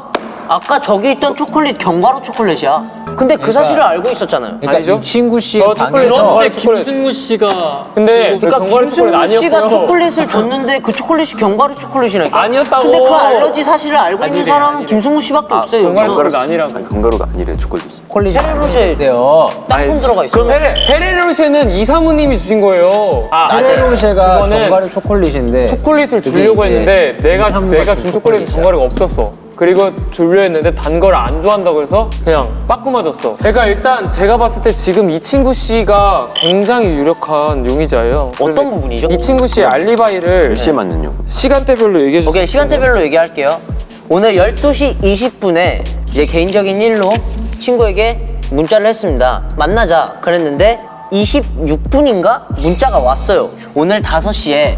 아까 저기 있던 초콜릿 견과류 초콜릿이야. 근데 그 사실을 알고 있었잖아요. 그러니까 아니죠? 이 친구 씨의 저 초콜릿 방에서 견과류 근데 초콜릿. 김승우 씨가 근데 그 그러니까 견과류 초콜릿 김승우 씨가 아니었고요. 초콜릿을 줬는데 그 초콜릿이 견과류 초콜릿이라니까. 아니었다고. 근데 그 알러지 사실을 알고 있는 아니래, 사람은 아니래. 김승우 씨밖에 없어요. 견과류 여기서. 초콜릿 아니라고. 견과류가 아니래 초콜릿. 초콜릿이 페레로제 있대요. 땅콩 들어가 있어. 그럼 페레로쉐는 이사무님이 주신 거예요. 페레로쉐가 그거는 견과류 초콜릿인데 초콜릿을 그게 주려고 이제 했는데 내가 준 초콜릿 견과류가 없었어. 그리고 주려 했는데 단 걸 안 좋아한다고 해서 그냥 빠꾸 맞았어. 그러니까 일단 제가 봤을 때 지금 이 친구 씨가 굉장히 유력한 용의자예요. 그래서 어떤 부분이죠? 이 친구 씨의 알리바이를 몇 시에 맞는요? 시간대별로 얘기해 주세요. 오케이, 시간대별로 얘기할게요. 오늘 12시 20분에 이제 개인적인 일로 친구에게 문자를 했습니다. 만나자 그랬는데 26분인가 문자가 왔어요. 오늘 5시에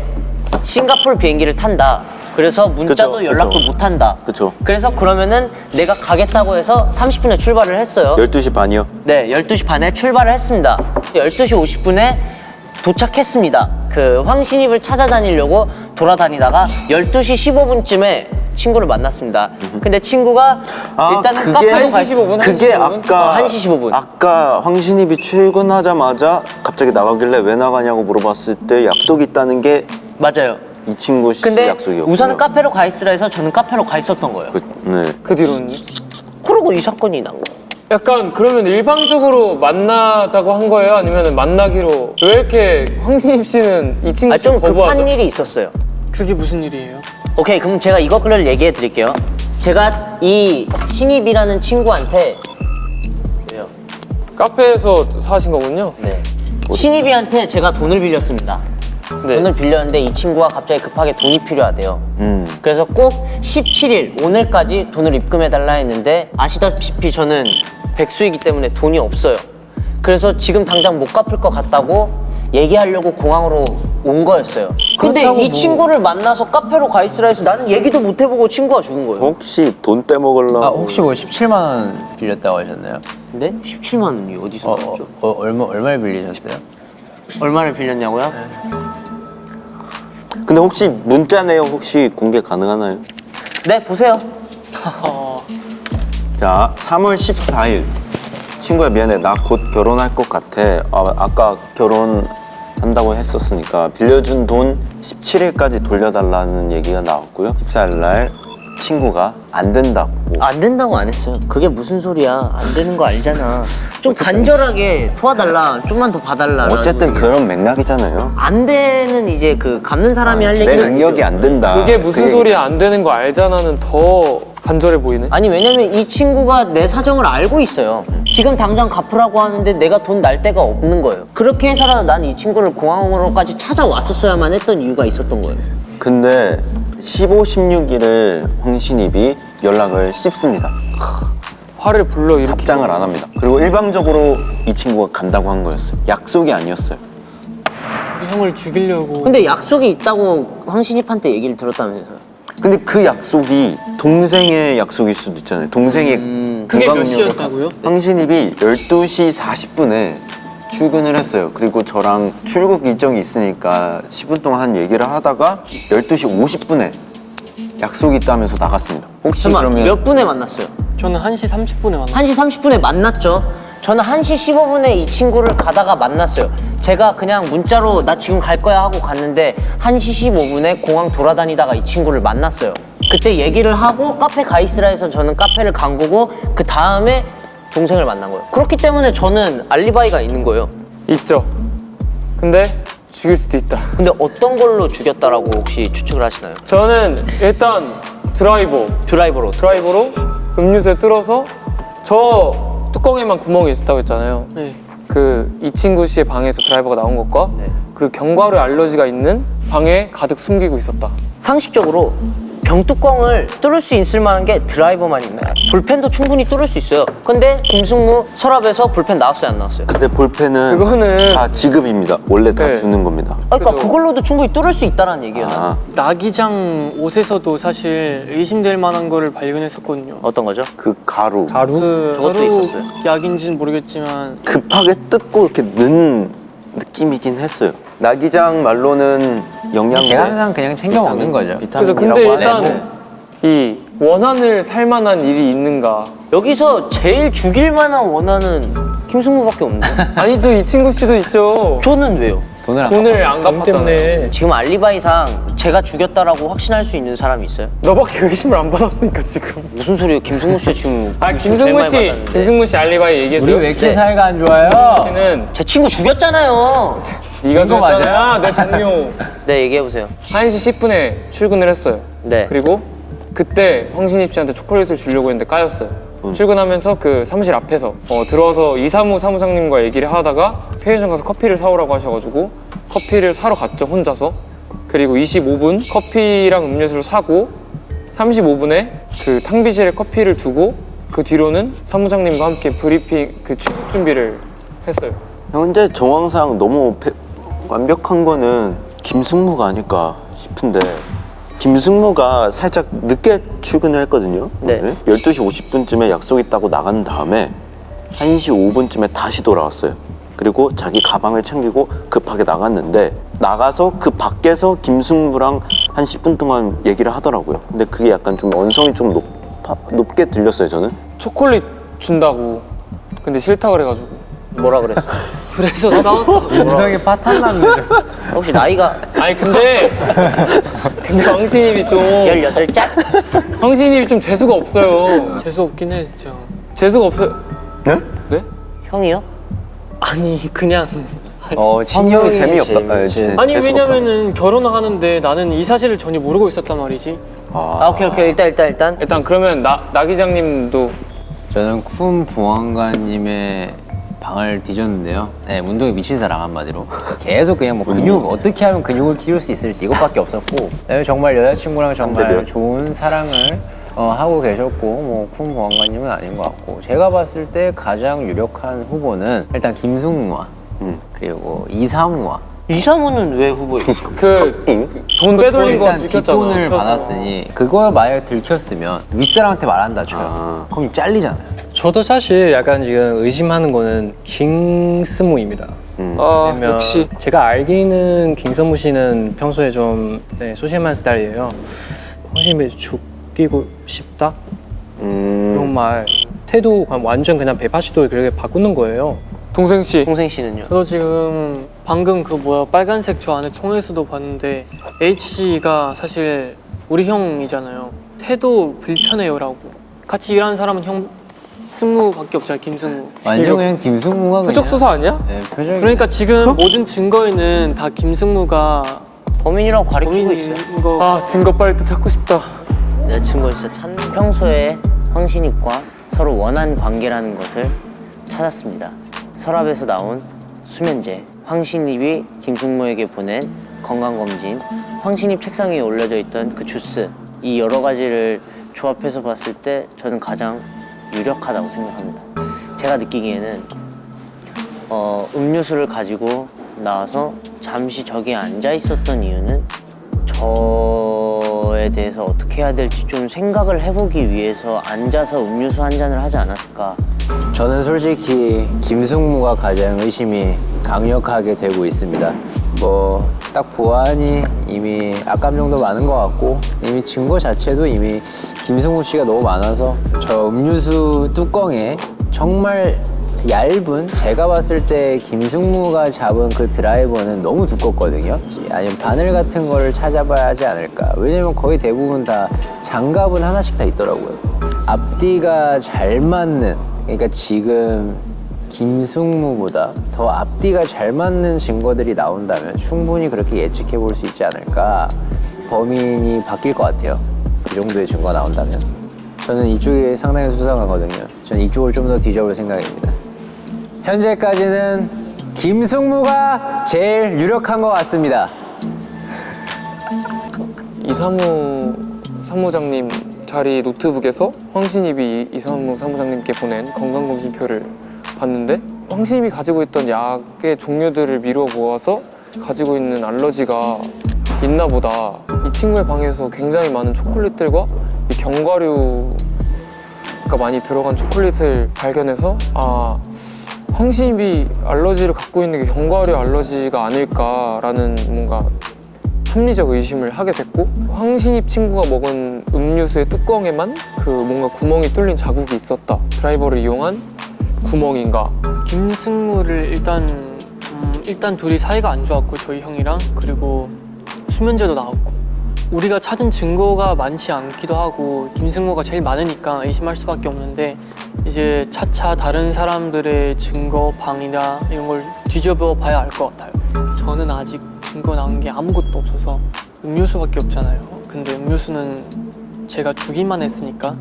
싱가포르 비행기를 탄다. 그래서 문자도 그쵸, 연락도 그쵸. 못 한다. 그쵸. 그래서 그러면은 내가 가겠다고 해서 30분에 출발을 했어요. 12시 반이요? 네, 12시 반에 출발을 했습니다. 12시 50분에 도착했습니다. 그 황신입을 찾아다니려고 돌아다니다가 12시 15분쯤에 친구를 만났습니다. 근데 친구가 일단은 카페로 1시 15분? 그게 1시 15분? 아까 1시 15분. 아까 황신입이 출근하자마자 갑자기 나가길래 왜 나가냐고 물어봤을 때 약속이 있다는 게 이 맞아요. 친구 씨 근데 약속이었고요. 우선은 카페로 가 있으라 해서 저는 카페로 가 있었던 거예요. 네. 그 뒤로는 그러고 이 사건이 난 거예요. 약간 그러면 일방적으로 만나자고 한 거예요? 아니면 만나기로 왜 이렇게 황신입 씨는 이 친구 씨 좀 거부하죠? 급한 일이 있었어요. 그게 무슨 일이에요? 오케이, 그럼 제가 이거를 얘기해 드릴게요. 제가 이 신입이라는 친구한테 카페에서 사신 거군요. 네. 신입이한테 제가 돈을 빌렸습니다. 네. 돈을 빌렸는데 이 친구가 갑자기 급하게 돈이 필요하대요. 그래서 꼭 17일 오늘까지 돈을 입금해달라 했는데 아시다시피 저는 백수이기 때문에 돈이 없어요. 그래서 지금 당장 못 갚을 것 같다고 얘기하려고 공항으로 온 거였어요. 근데 이 친구를 만나서 카페로 가 있으라 해서 나는 얘기도 못 해보고 친구가 죽은 거예요. 혹시 돈 떼먹으려고 혹시 뭐 17만 원 빌렸다고 하셨나요? 근데 17만 원이 어디서 나왔죠? 얼마를 빌리셨어요? 얼마를 빌렸냐고요? 근데 혹시 문자 내용 혹시 공개 가능하나요? 네, 보세요. 자, 3월 14일 친구야 미안해 나 곧 결혼할 것 같아. 아까 결혼한다고 했었으니까 빌려준 돈 17일까지 돌려달라는 얘기가 나왔고요. 14일 날 친구가 안 된다고. 안 된다고 안 했어요. 그게 무슨 소리야? 안 되는 거 알잖아. 좀 간절하게 도와달라. 좀만 더 봐달라. 어쨌든 그런 맥락이잖아요. 안 되는 이제 그 갚는 사람이 할 내 얘기는 능력이 아니죠. 안 된다. 그게 무슨 그 소리야 안 되는 거 알잖아는 더 간절해 보이네. 아니 왜냐면 이 친구가 내 사정을 알고 있어요. 지금 당장 갚으라고 하는데 내가 돈 날 데가 없는 거예요. 그렇게 해서라도 난 이 친구를 공항으로까지 찾아왔었어야만 했던 이유가 있었던 거예요. 근데 15, 16일을 황신입이 연락을 씹습니다. 화를 불러 일으키고 답장을 안 합니다. 그리고 일방적으로 이 친구가 간다고 한 거였어요. 약속이 아니었어요. 우리 형을 죽이려고. 근데 약속이 있다고 황신입한테 얘기를 들었다면서요. 근데 그 약속이 동생의 약속일 수도 있잖아요. 동생의 그게 몇 건강력을 시였다고요? 황신입이 12시 40분에 출근을 했어요. 그리고 저랑 출국 일정이 있으니까 10분 동안 한 얘기를 하다가 12시 50분에 약속이 있다면서 나갔습니다. 혹시 잠깐만, 그러면 몇 분에 만났어요? 저는 1시 30분에 만났어요. 1시 30분에 만났죠. 저는 1시 15분에 이 친구를 가다가 만났어요. 제가 그냥 문자로 나 지금 갈 거야 하고 갔는데 1시 15분에 공항 돌아다니다가 이 친구를 만났어요. 그때 얘기를 하고 카페 가 있으라 해서 저는 카페를 간 거고 그 다음에 동생을 만난 거예요. 그렇기 때문에 저는 알리바이가 있는 거예요. 있죠. 근데 죽일 수도 있다. 근데 어떤 걸로 죽였다라고 혹시 추측을 하시나요? 저는 일단 드라이버로 음료수에 뚫어서 저 뚜껑에만 구멍이 있었다고 했잖아요. 네. 그 이 친구 씨의 방에서 드라이버가 나온 것과 그리고 견과류 알러지가 있는 방에 가득 숨기고 있었다. 상식적으로 병뚜껑을 뚫을 수 있을 만한 게 드라이버만 있나요? 볼펜도 충분히 뚫을 수 있어요. 근데 김승무 서랍에서 볼펜 나왔어요, 안 나왔어요? 근데 볼펜은 그거는- 다 지급입니다. 원래 다 네. 주는 겁니다. 그러니까 그래서- 그걸로도 충분히 뚫을 수 있다는 얘기예요. 나는. 아, 나기장 옷에서도 사실 의심될 만한 거를 발견했었거든요. 어떤 거죠? 그 가루. 그 저것도 가루 있었어요. 약인지는 모르겠지만 급하게 뜯고 이렇게 넣은 느낌이긴 했어요. 나기장 말로는 영양제. 제가 항상 그냥 챙겨 먹는 거죠. 그래서 비타민이라고 근데 하는데 일단 이 원한을 살 만한 일이 있는가? 여기서 제일 죽일 만한 원한은 김승무밖에 없는데. 아니죠, 이 친구 씨도 있죠. 저는 왜요? 돈을 안 돈을 안 돈 갚았잖아요. 때문에 지금 알리바이상 제가 죽였다라고 확신할 수 있는 사람이 있어요? 너밖에 의심을 안 받았으니까 지금. 무슨 소리예요? 김승무 씨 지금 아, 의심 김승무 제일 많이 씨, 받았는데. 김승무 씨 알리바이 얘기해줘요. 우리 왜 이렇게 네. 사이가 안 좋아요? 씨는 제 친구 죽였잖아요. 네가 이거 줬잖아, 내 동료. 네, 얘기해보세요. 1시 10분에 출근을 했어요. 네. 그리고 그때 황신입 씨한테 초콜릿을 주려고 했는데 까였어요. 출근하면서 그 사무실 앞에서 들어와서 이사무 사무장님과 얘기를 하다가 편의점 가서 커피를 사오라고 하셔가지고 커피를 사러 갔죠, 혼자서. 그리고 25분 커피랑 음료수를 사고 35분에 그 탕비실에 커피를 두고 그 뒤로는 사무장님과 함께 브리핑 그 출국 준비를 했어요. 현재 정황상 너무 완벽한 거는 김승무가 아닐까 싶은데 김승무가 살짝 늦게 출근을 했거든요. 네. 오늘 12시 50분쯤에 약속 있다고 나간 다음에 1시 5분쯤에 다시 돌아왔어요. 그리고 자기 가방을 챙기고 급하게 나갔는데 나가서 그 밖에서 김승무랑 한 10분 동안 얘기를 하더라고요. 근데 그게 약간 좀 언성이 좀 높게 들렸어요, 저는. 초콜릿 준다고. 근데 싫다 그래가지고. 뭐라 그랬어? 그래서 싸웠다. 인성이 파탄 났는데. 혹시 나이가 아니 근데 황신입이 좀 18짝? 황신입이 좀 재수가 없어요. 재수 없긴 해 진짜. 재수가 없어요. 네? 네? 형이요? 아니 그냥 성형이 재미없다. 네, 아니 재수가 왜냐면은 결혼을 하는데 나는 이 사실을 전혀 모르고 있었단 말이지. 아, 오케이. 일단. 일단 그러면 나 기장님도 저는 쿤 보안관님의 방을 뒤졌는데요. 네, 운동에 미친 사람 한마디로. 계속 그냥 뭐 근육 어떻게 하면 근육을 키울 수 있을지 이것밖에 없었고, 네, 정말 여자친구랑 정말 상대별. 좋은 사랑을 하고 계셨고, 뭐 쿤 보안관님은 아닌 것 같고, 제가 봤을 때 가장 유력한 후보는 일단 김승무와 그리고 이사무와. 이사무는 왜 후보에 있어? 돈 빼돌린 거 일단 들켰잖아. 뒷돈을 받았으니 그걸 만약에 들켰으면 윗사람한테 말한다 쳐요. 그럼 잘리잖아요. 저도 사실 약간 지금 의심하는 거는 김승무입니다. 아 왜냐면 역시 제가 알기는 김승무 씨는 평소에 좀 소심한 스타일이에요. 훨씬 죽이고 싶다? 이런 말 태도 완전 그냥 180도 그렇게 바꾸는 거예요. 동생 씨. 동생 씨는요? 저도 지금 방금 그 빨간색 저 안에 통에서도 봤는데 H가 사실 우리 형이잖아요. 태도 불편해요라고. 같이 일하는 사람은 형 승무밖에 없잖아요. 김승무. 완전 그냥 김승무가 그냥. 표적 수사 아니야? 네, 표정이. 그러니까 지금 모든 증거에는 다 김승무가 범인이라고 가리키고 있어요. 범인인 거. 아 증거 빨리 또 찾고 싶다. 내 증거 있어. 평소에 황신입과 서로 원한 관계라는 것을 찾았습니다. 서랍에서 나온 수면제, 황신입이 김승무에게 보낸 건강검진, 황신입 책상 위에 올려져 있던 그 주스, 이 여러 가지를 조합해서 봤을 때 저는 가장 유력하다고 생각합니다. 제가 느끼기에는 음료수를 가지고 나와서 잠시 저기에 앉아 있었던 이유는 저에 대해서 어떻게 해야 될지 좀 생각을 해보기 위해서 앉아서 음료수 한 잔을 하지 않았을까. 저는 솔직히 김승무가 가장 의심이 강력하게 되고 있습니다. 뭐 딱 보아하니 이미 악감정도 많은 것 같고 이미 증거 자체도 이미 김승무 씨가 너무 많아서 저 음료수 뚜껑에 정말 얇은, 제가 봤을 때 김승무가 잡은 그 드라이버는 너무 두껍거든요. 아니면 바늘 같은 거를 찾아봐야 하지 않을까. 왜냐면 거의 대부분 다 장갑은 하나씩 다 있더라고요. 앞뒤가 잘 맞는, 그러니까 지금 김승무보다 더 앞뒤가 잘 맞는 증거들이 나온다면 충분히 그렇게 예측해 볼 수 있지 않을까. 범인이 바뀔 것 같아요. 그 정도의 증거가 나온다면. 저는 이쪽이 상당히 수상하거든요. 저는 이쪽을 좀 더 뒤져볼 생각입니다. 현재까지는 김승무가 제일 유력한 것 같습니다. 이사무 사무장님 자리 노트북에서 황신입이 이상무 사무장님께 보낸 건강검진표를 봤는데 황신입이 가지고 있던 약의 종류들을 미루어 모아서 가지고 있는 알러지가 있나 보다. 이 친구의 방에서 굉장히 많은 초콜릿들과 이 견과류가 많이 들어간 초콜릿을 발견해서 아, 황신입이 알러지를 갖고 있는 게 견과류 알러지가 아닐까라는 뭔가 합리적 의심을 하게 됐고, 황신입 친구가 먹은 음료수의 뚜껑에만 그 뭔가 구멍이 뚫린 자국이 있었다. 드라이버를 이용한 구멍인가. 김승무를 일단 둘이 사이가 안 좋았고, 저희 형이랑. 그리고 수면제도 나왔고, 우리가 찾은 증거가 많지 않기도 하고 김승무가 제일 많으니까 의심할 수밖에 없는데, 이제 차차 다른 사람들의 증거, 방이나 이런 걸 뒤져봐 봐야 알 것 같아요. 저는 아직 증거 나온 게 아무것도 없어서 음료수밖에 없잖아요. 근데 음료수는 제가 주기만 했으니까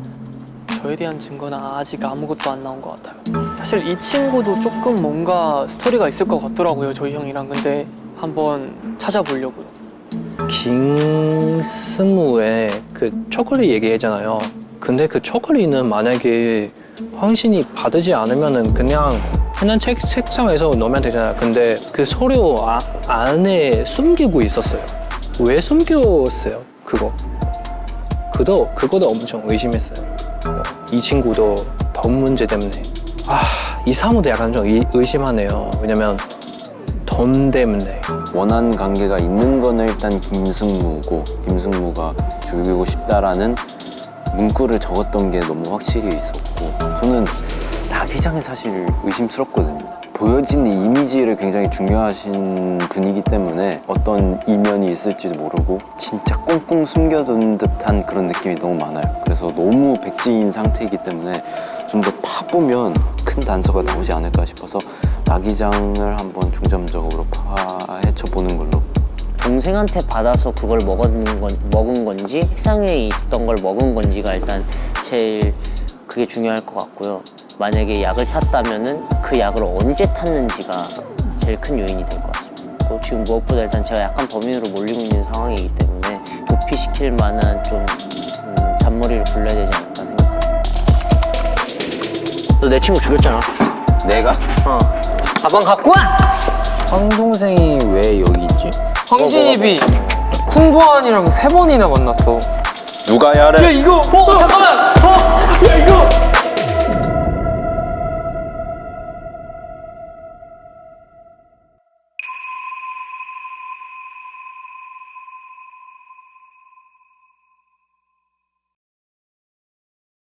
저에 대한 증거는 아직 아무것도 안 나온 것 같아요. 사실 이 친구도 조금 뭔가 스토리가 있을 것 같더라고요, 저희 형이랑. 근데 한번 찾아보려고요. 김승우의 그 초콜릿 얘기했잖아요. 근데 그 초콜릿은 만약에 황신이 받지 않으면은 그냥 책상에서 넣으면 되잖아요. 근데 그 서류 안에 숨기고 있었어요. 왜 숨겼어요? 그거도 엄청 의심했어요. 이 친구도 돈 문제 때문에. 이 사무도 약간 좀 의심하네요. 왜냐면 돈 때문에. 원한 관계가 있는 거는 일단 김승무고, 김승무가 죽이고 싶다라는 문구를 적었던 게 너무 확실히 있었고, 저는 나기장이 사실 의심스럽거든요. 보여지는 이미지를 굉장히 중요하신 분이기 때문에 어떤 이면이 있을지도 모르고 진짜 꽁꽁 숨겨둔 듯한 그런 느낌이 너무 많아요. 그래서 너무 백지인 상태이기 때문에 좀 더 파보면 큰 단서가 나오지 않을까 싶어서 나기장을 한번 중점적으로 파헤쳐보는 걸로. 동생한테 받아서 그걸 먹은 건지 책상에 있었던 걸 먹은 건지가 일단 제일 그게 중요할 것 같고요. 만약에 약을 탔다면은 그 약을 언제 탔는지가 제일 큰 요인이 될 것 같습니다. 그리고 지금 무엇보다 일단 제가 약간 범인으로 몰리고 있는 상황이기 때문에 도피시킬 만한 좀 잔머리를 굴려야 되지 않을까 생각합니다. 너 내 친구 죽였잖아. 내가? 가방 갖고 와! 황 동생이 왜 여기 있지? 황신입이 훈보안이랑 3번이나 만났어. 누가 야래? 야 이거